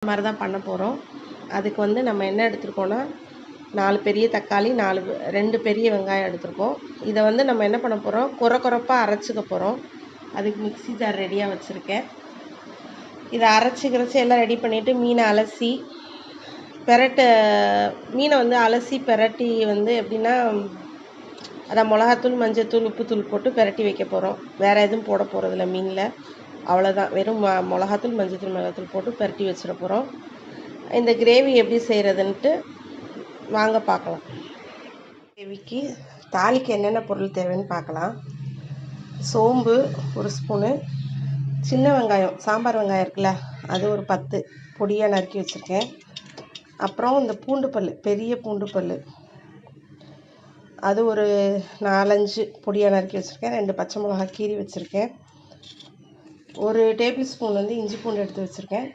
மாதிரி தான் பண்ண போகிறோம். அதுக்கு வந்து நம்ம என்ன எடுத்துருக்கோன்னா 4 பெரிய தக்காளி 2 பெரிய வெங்காயம் எடுத்துருக்கோம். இதை வந்து நம்ம என்ன பண்ண போகிறோம், குறப்பாக அரைச்சிக்க போகிறோம். அதுக்கு மிக்ஸி ஜார் ரெடியாக வச்சுருக்கேன். இதை அரைச்சி எல்லாம் ரெடி பண்ணிவிட்டு மீனை அலசி மீனை வந்து அலசி பெரட்டி வந்து எப்படின்னா, அதை மிளகாத்தூள் மஞ்சத்தூள் உப்புத்தூள் போட்டு பெரட்டி வைக்க போகிறோம். வேறு எதுவும் போட போகிறதில்ல மீனில். அவ்வளோதான், வெறும் மிளகாத்தூள் மஞ்சத்தூள் மிளகாத்தூள் போட்டு பெரட்டி வச்சிட போகிறோம். இந்த கிரேவி எப்படி செய்கிறதுன்ட்டு வாங்க பார்க்கலாம். கிரேவிக்கு தாளிக்கு என்னென்ன பொருள் தேவைன்னு பார்க்கலாம். சோம்பு 1 ஸ்பூனு, சின்ன வெங்காயம் சாம்பார் வெங்காயம் இருக்குல்ல அது ஒரு 10 பொடியாக நறுக்கி வச்சுருக்கேன். அப்புறம் இந்த பூண்டு பல், பெரிய பூண்டு பல் அது ஒரு 4-5 பொடியாக நறுக்கி வச்சுருக்கேன். 2 பச்சை மிளகாய் கீறி வச்சுருக்கேன். 1 டேபிள் ஸ்பூன் வந்து இஞ்சி பூண்டு எடுத்து வச்சுருக்கேன்.